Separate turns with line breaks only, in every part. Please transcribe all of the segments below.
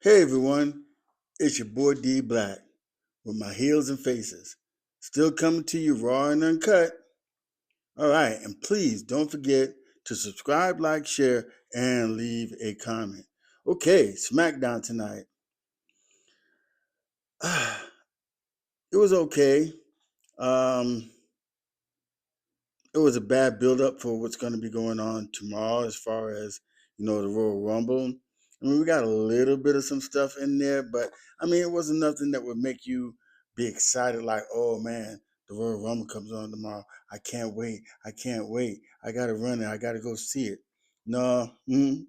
Hey everyone, it's your boy D Black with my heels and faces. Still coming to you raw and uncut. Alright, and please don't forget to subscribe, like, share, and leave a comment. Okay, SmackDown tonight. It was okay. Um, it was a bad build up for what's going to be going on tomorrow as far as, the Royal Rumble. I mean, we got a little bit of some stuff in there, but I mean, it wasn't nothing that would make you be excited like, oh man, the Royal Rumble comes on tomorrow. I can't wait. I can't wait. I got to run it. I got to go see it. No,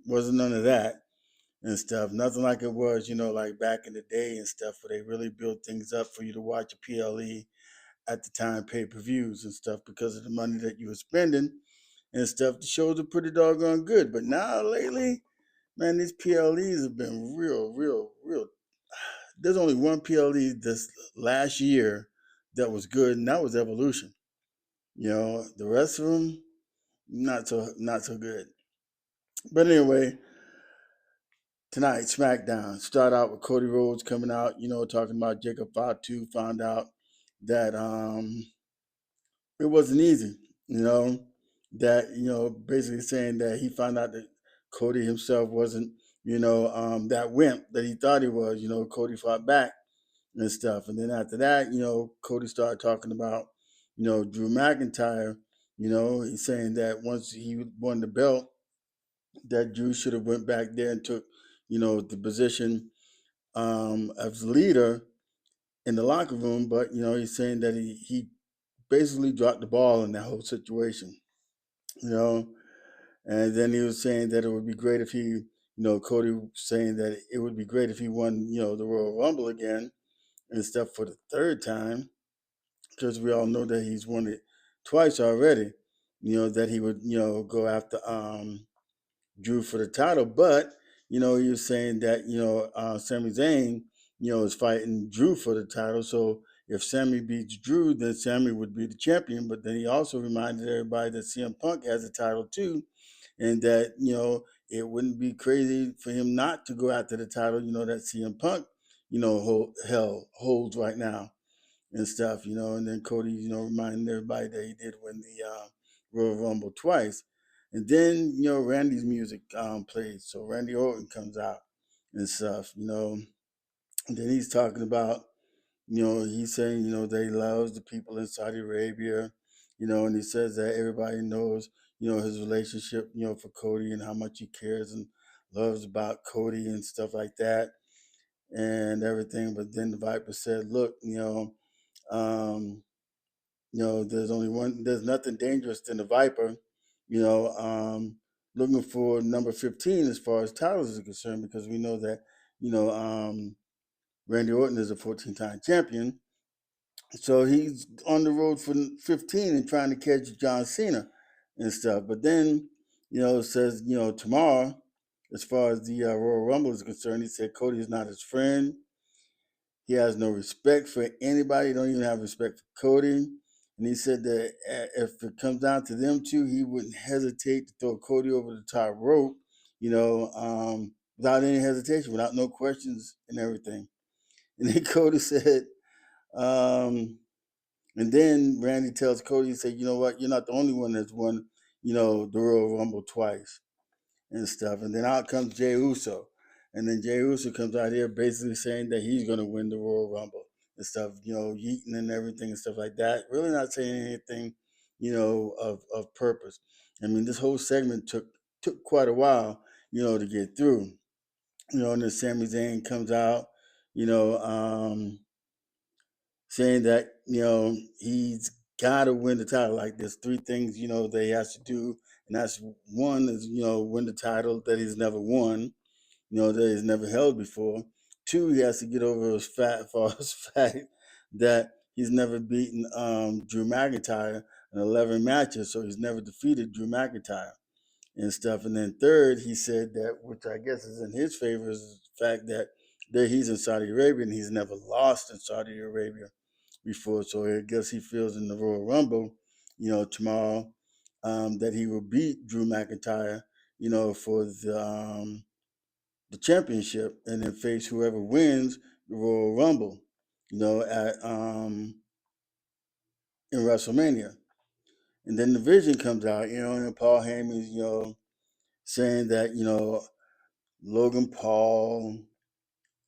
wasn't none of that and stuff. Nothing like it was, like back in the day and stuff where they really built things up for you to watch a PLE at the time pay-per-views and stuff because of the money that you were spending and stuff. The shows are pretty doggone good. But now lately, man, these PLEs have been real. There's only one PLE this last year that was good, and that was Evolution. The rest of them not so good. But anyway, tonight SmackDown start out with Cody Rhodes coming out, talking about Jacob Fatu found out that it wasn't easy, that, basically saying that he found out that Cody himself wasn't, that wimp that he thought he was. Cody fought back and stuff. And then after that, Cody started talking about, Drew McIntyre. He's saying that once he won the belt, that Drew should have went back there and took, the position as leader in the locker room. But, he's saying that he basically dropped the ball in that whole situation, you know. And then he was saying that it would be great if he, Cody was saying that it would be great if he won, the Royal Rumble again and stuff for the third time, because we all know that he's won it twice already. That he would, go after Drew for the title, but he was saying that Sami Zayn, is fighting Drew for the title. So if Sami beats Drew, then Sami would be the champion. But then he also reminded everybody that CM Punk has a title too, and that it wouldn't be crazy for him not to go after the title. That CM Punk, holds right now and stuff. And then Cody, reminding everybody that he did win the Royal Rumble twice. And then Randy's music plays, so Randy Orton comes out and stuff. And then he's talking about he's saying that he loves the people in Saudi Arabia, and he says that everybody knows his relationship for Cody and how much he cares and loves about Cody and stuff like that and everything. But then the Viper said, look, um, there's nothing dangerous than the Viper, you know, um, looking for number 15 as far as titles is concerned, because we know that, you know, um, Randy Orton is a 14-time champion. So he's on the road for 15 and trying to catch John Cena and stuff. But then, it says, tomorrow, as far as the Royal Rumble is concerned, he said Cody is not his friend. He has no respect for anybody. He don't even have respect for Cody. And he said that if it comes down to them two, he wouldn't hesitate to throw Cody over the top rope, without any hesitation, without no questions and everything. And then Cody said, um, and then Randy tells Cody, he said, you know what, you're not the only one that's won, the Royal Rumble twice and stuff. And then out comes Jey Uso. And then Jey Uso comes out here basically saying that he's going to win the Royal Rumble and stuff, yeeting and everything and stuff like that. Really not saying anything, of purpose. I mean, this whole segment took quite a while, to get through. And then Sami Zayn comes out, you know, um, saying that, he's got to win the title. Like there's three things, that he has to do. And that's one is, win the title that he's never won, that he's never held before. Two, he has to get over his false fact that he's never beaten Drew McIntyre in 11 matches, so he's never defeated Drew McIntyre and stuff. And then third, he said that, which I guess is in his favor, is the fact that he's in Saudi Arabia and he's never lost in Saudi Arabia before. So I guess he feels in the Royal Rumble, tomorrow, that he will beat Drew McIntyre, for the the championship and then face whoever wins the Royal Rumble, at in WrestleMania. And then the Vision comes out, and Paul Heyman's, saying that, Logan Paul,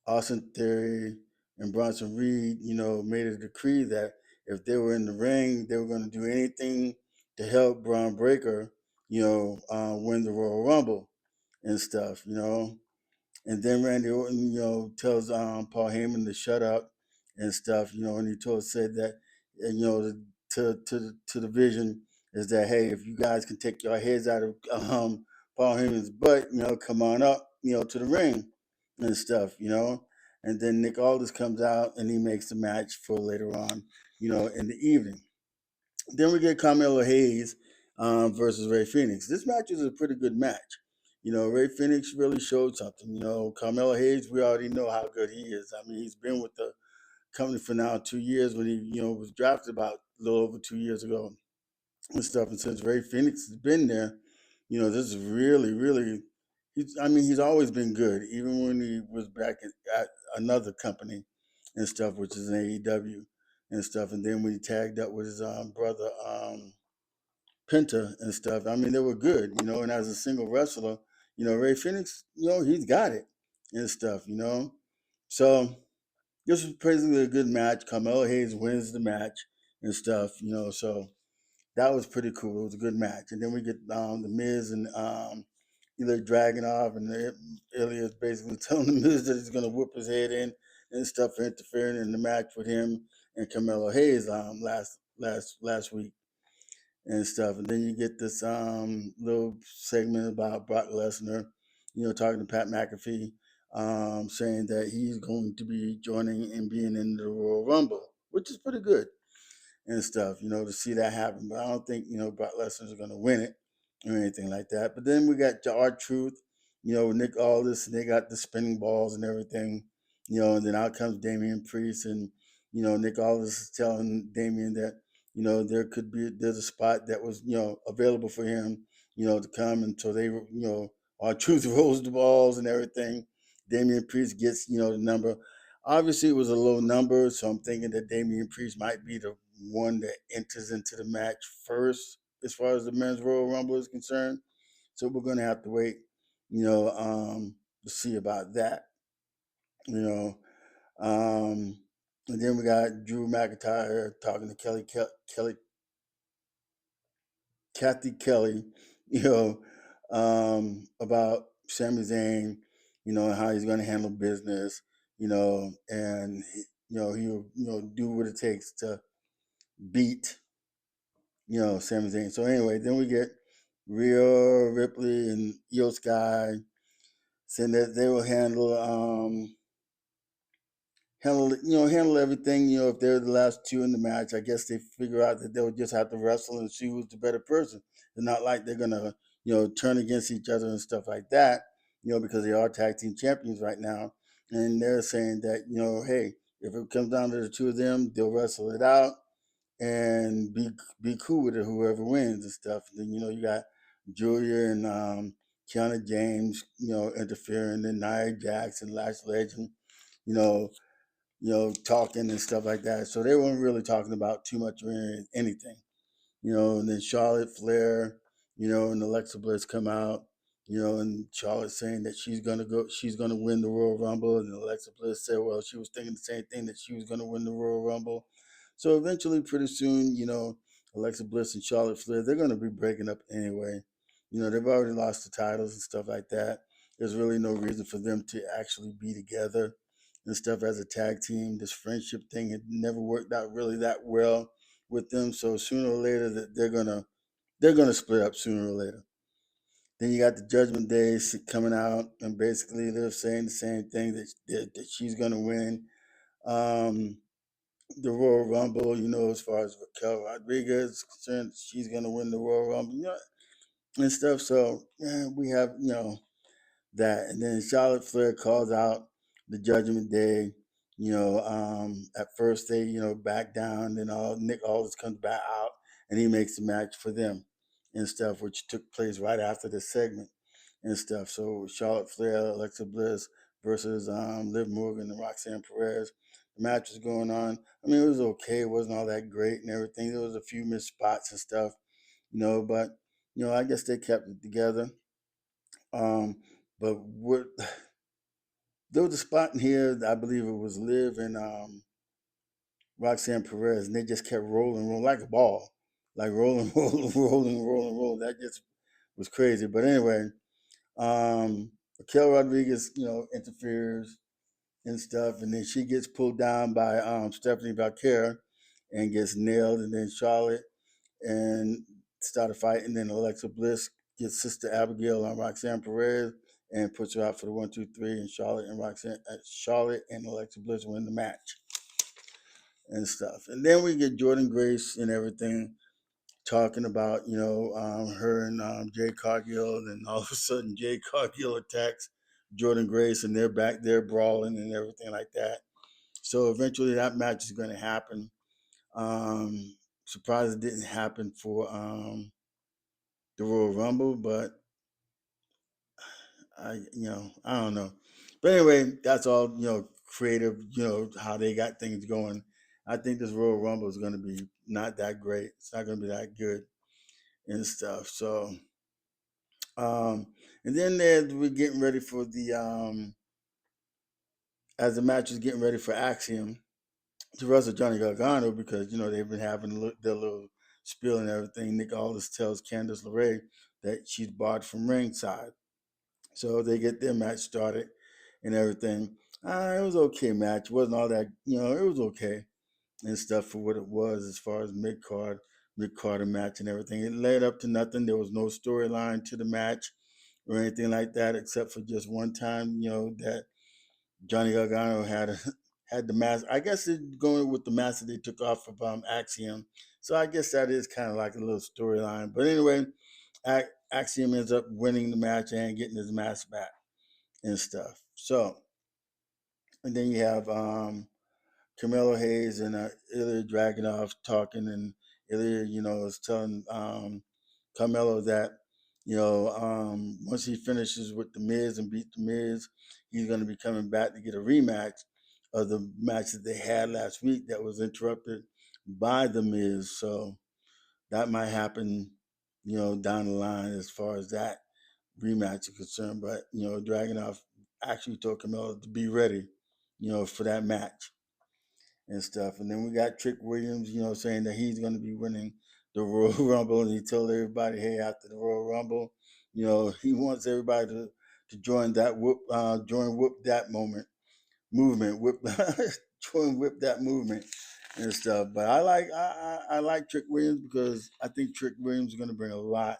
Austin Theory, and Bronson Reed, made a decree that if they were in the ring, they were going to do anything to help Braun Breaker, win the Royal Rumble and stuff. And then Randy Orton, tells Paul Heyman to shut up and stuff, and he said that, to the Vision is that, hey, if you guys can take your heads out of Paul Heyman's butt, come on up, to the ring and stuff. And then Nick Aldis comes out and he makes the match for later on, in the evening. Then we get Carmelo Hayes versus Ray Phoenix. This match is a pretty good match. Ray Phoenix really showed something. Carmelo Hayes, we already know how good he is. I mean, he's been with the company for now 2 years when he, was drafted about a little over 2 years ago and stuff. And since Ray Phoenix has been there, this is really, really, he's always been good, even when he was back at another company and stuff, which is an AEW and stuff. And then when he tagged up with his brother Penta and stuff, I mean, they were good. And as a single wrestler, Ray Phoenix, he's got it and stuff. So this was basically a good match. Carmelo Hayes wins the match and stuff. So that was pretty cool. It was a good match. And then we get the Miz and Ilija Dragunov, and Ilya is basically telling the Miz that he's going to whoop his head in and stuff for interfering in the match with him and Carmelo Hayes last week and stuff. And then you get this little segment about Brock Lesnar, talking to Pat McAfee, saying that he's going to be joining and being in the Royal Rumble, which is pretty good and stuff, to see that happen. But I don't think, Brock Lesnar is going to win it or anything like that. But then we got R-Truth, Nick Aldis, and they got the spinning balls and everything, and then out comes Damian Priest, and, Nick Aldis is telling Damian that, there's a spot that was, available for him, to come. And so they, R-Truth rolls the balls and everything. Damian Priest gets, the number. Obviously, it was a low number, so I'm thinking that Damian Priest might be the one that enters into the match first as far as the men's Royal Rumble is concerned. So we're going to have to wait, to see about that, you know. Um, and then we got Drew McIntyre talking to Kathy Kelly, you about Sami Zayn, and how he's going to handle business, and he'll do what it takes to beat Sami Zayn. So anyway, then we get Rhea Ripley and Io Sky saying that they will handle everything. If they're the last two in the match, I guess they figure out that they'll just have to wrestle and see who's the better person. It's not like they're gonna turn against each other and stuff like that. Because they are tag team champions right now, and they're saying that hey, if it comes down to the two of them, they'll wrestle it out and be cool with it, whoever wins and stuff. And then you got Julia and Kiana James, interfering, and Nia Jax and Lash Legend, you know, talking and stuff like that. So they weren't really talking about too much or anything, and then Charlotte Flair, and Alexa Bliss come out, and Charlotte saying that she's gonna win the Royal Rumble, and Alexa Bliss said, well, she was thinking the same thing, that she was gonna win the Royal Rumble. So eventually, pretty soon, Alexa Bliss and Charlotte Flair, they're gonna be breaking up anyway. They've already lost the titles and stuff like that. There's really no reason for them to actually be together and stuff as a tag team. This friendship thing had never worked out really that well with them. So sooner or later that they're gonna split up sooner or later. Then you got the Judgment Day coming out, and basically they're saying the same thing, that she's gonna win the Royal Rumble. As far as Raquel Rodriguez is concerned, she's gonna win the Royal Rumble, and stuff. So yeah, we have that, and then Charlotte Flair calls out the Judgment Day. At first they back down, then Nick Aldis comes back out, and he makes the match for them and stuff, which took place right after the segment and stuff. So Charlotte Flair, Alexa Bliss versus Liv Morgan and Roxanne Perez. The match was going on. I mean, it was okay. It wasn't all that great and everything. There was a few missed spots and stuff, but I guess they kept it together. But what there was a spot in here, I believe it was Liv and Roxanne Perez, and they just kept rolling like a ball, like rolling, rolling. That just was crazy. But anyway, Raquel Rodriguez, interferes and stuff, and then she gets pulled down by Stephanie Valkyra and gets nailed, and then Charlotte and start a fight, and then Alexa Bliss gets Sister Abigail on Roxanne Perez and puts her out for the 1, 2, 3, and Charlotte and Alexa Bliss win the match and stuff. And then we get Jordynne Grace and everything talking about, her and Jade Cargill, and all of a sudden Jade Cargill attacks Jordynne Grace, and they're back there brawling and everything like that. So eventually that match is going to happen. Surprised it didn't happen for the Royal Rumble, but I don't know. But anyway, that's all, creative, how they got things going. I think this Royal Rumble is going to be not that great. It's not going to be that good and stuff. So, um, and then we're getting ready for as the match is getting ready for Axiom to wrestle Johnny Gargano, because, they've been having their little spiel and everything. Nick Aldis tells Candice LeRae that she's barred from ringside. So they get their match started and everything. It was okay match. It wasn't all that, it was okay and stuff for what it was as far as mid-card match and everything. It led up to nothing. There was no storyline to the match or anything like that, except for just one time, that Johnny Gargano had the mask. I guess it's going with the mask that they took off of Axiom. So I guess that is kind of like a little storyline. But anyway, Axiom ends up winning the match and getting his mask back and stuff. So, and then you have Carmelo Hayes and Ilija Dragunov talking, and Ilija, is telling Carmelo that, once he finishes with the Miz and beat the Miz, he's going to be coming back to get a rematch of the match that they had last week that was interrupted by the Miz. So that might happen, down the line as far as that rematch is concerned. But, Dragunov actually told Carmelo to be ready, for that match and stuff. And then we got Trick Williams, saying that he's going to be winning the Royal Rumble. And he told everybody, hey, after the Royal Rumble, he wants everybody to join that join Whoop That movement, join Whip That movement and stuff. But I like Trick Williams, because I think Trick Williams is going to bring a lot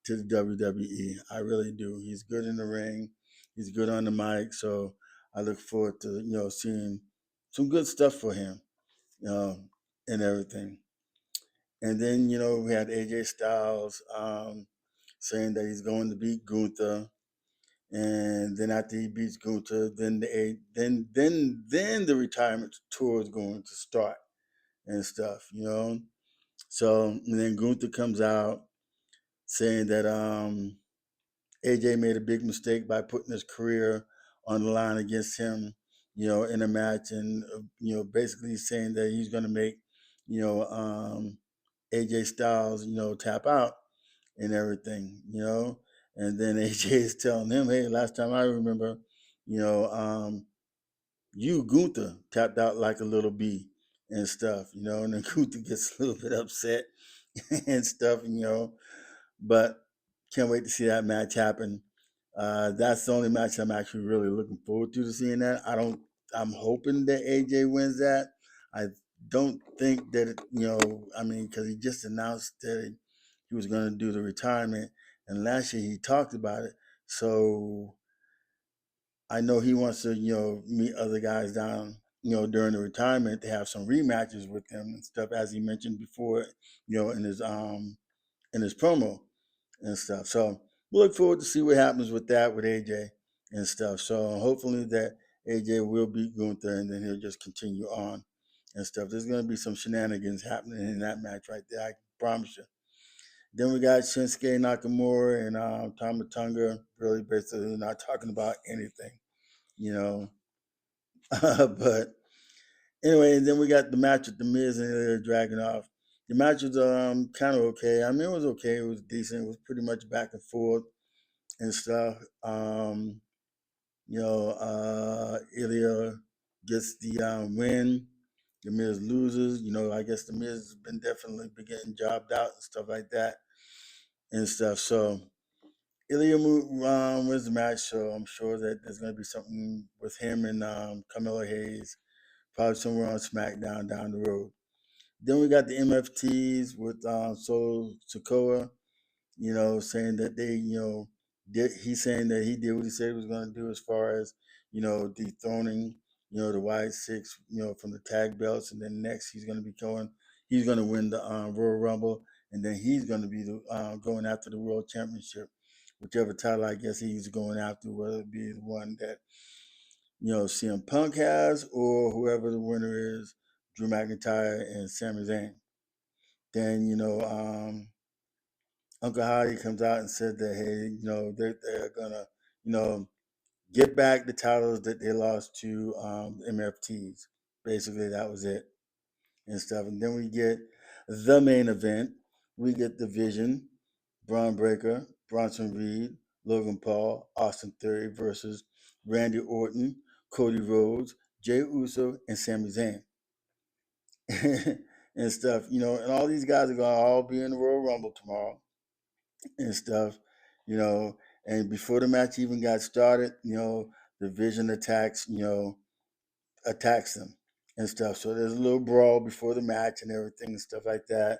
to the WWE. I really do. He's good in the ring. He's good on the mic. So I look forward to, seeing some good stuff for him, and everything. And then, we had AJ Styles saying that he's going to beat Gunther. And then after he beats Gunther, then the retirement tour is going to start and stuff. So, and then Gunther comes out saying that AJ made a big mistake by putting his career on the line against him, in a match, and basically saying that he's going to make, AJ Styles, tap out and everything, and then AJ is telling him, hey, last time I remember, you know, um, you Gunther tapped out like a little bee and stuff, and then Gunther gets a little bit upset and stuff, but can't wait to see that match happen. That's the only match I'm actually really looking forward to seeing that. I'm hoping that AJ wins that. I don't think that I mean, because he just announced that he was going to do the retirement, and last year he talked about it. So I know he wants to, meet other guys down, during the retirement, to have some rematches with them and stuff, as he mentioned before, in his promo and stuff. So we look forward to see what happens with that with AJ and stuff. So hopefully that AJ will beat Gunther, and then he'll just continue on and stuff. There's going to be some shenanigans happening in that match right there. I promise you. Then we got Shinsuke Nakamura and Tama Tonga really basically not talking about anything, you know. But anyway, and then we got the match with The Miz and Ilija Dragunov. The match was kind of okay. I mean, it was okay. It was decent. It was pretty much back and forth and stuff. Ilija gets the win. The Miz loses. I guess The Miz has been definitely been getting jobbed out and stuff like that and stuff. So Ilija wins the match. So I'm sure that there's going to be something with him and Carmelo Hayes, probably somewhere on SmackDown down the road. Then we got the MFTs with Solo Sokoa, saying that they, he's saying that he did what he said he was going to do as far as, dethroning, the White Six, from the tag belts. And then next he's going to win the Royal Rumble. And then he's going to be going after the World Championship, whichever title I guess he's going after, whether it be the one that, CM Punk has or whoever the winner is, Drew McIntyre and Sami Zayn. Then, Uncle Howdy comes out and said that, hey, they're going to, get back the titles that they lost to MFTs. Basically, that was it and stuff. And then we get the main event. We get the Vision, Braun Breaker, Bronson Reed, Logan Paul, Austin Theory versus Randy Orton, Cody Rhodes, Jey Uso, and Sami Zayn. And stuff, and all these guys are going to all be in the Royal Rumble tomorrow and stuff, and before the match even got started, the Vision attacks them and stuff. So there's a little brawl before the match and everything and stuff like that.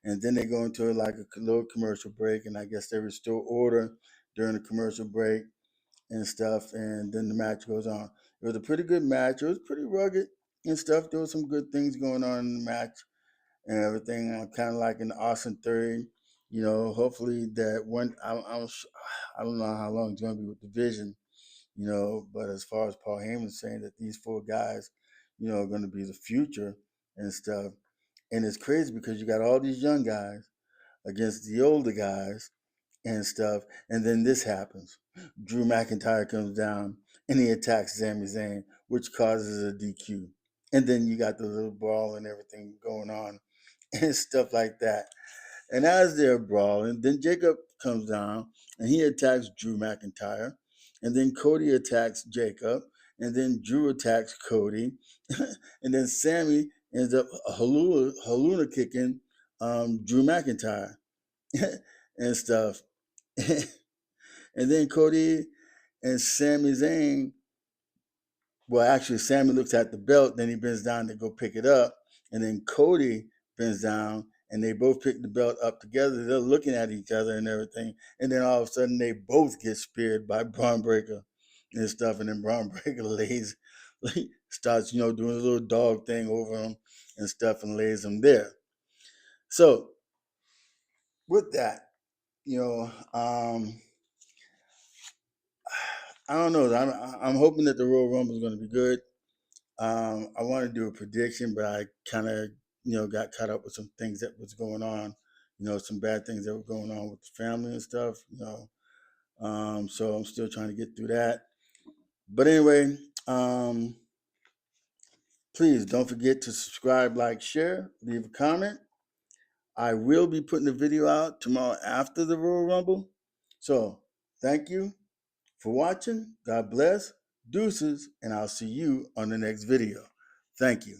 And then they go into like a little commercial break, and I guess they restore order during the commercial break and stuff. And then the match goes on. It was a pretty good match. It was pretty rugged and stuff. There was some good things going on in the match and everything. I'm kind of like an Austin Theory. Hopefully that one. I don't know how long it's going to be with the Vision. But as far as Paul Heyman saying that these four guys, are going to be the future and stuff. And it's crazy because you got all these young guys against the older guys and stuff. And then this happens. Drew McIntyre comes down and he attacks Sami Zayn, which causes a DQ. And then you got the little brawl and everything going on and stuff like that. And as they're brawling, then Jacob comes down and he attacks Drew McIntyre. And then Cody attacks Jacob. And then Drew attacks Cody. And then Sammy ends up haluna kicking Drew McIntyre and stuff. And then Cody and Sami Zayn, well, actually, Sammy looks at the belt, then he bends down to go pick it up. And then Cody bends down and they both pick the belt up together. They're looking at each other and everything. And then all of a sudden, they both get speared by Braun Breaker and stuff. And then Braun Breaker starts, doing a little dog thing over him and stuff and lays him there. So, with that, I don't know. I'm hoping that the Royal Rumble is going to be good. I want to do a prediction, but I kind of, got caught up with some things that was going on, some bad things that were going on with the family and stuff, so I'm still trying to get through that. But anyway, please don't forget to subscribe, like, share, leave a comment. I will be putting the video out tomorrow after the Royal Rumble. So thank you for watching. God bless. Deuces, and I'll see you on the next video. Thank you.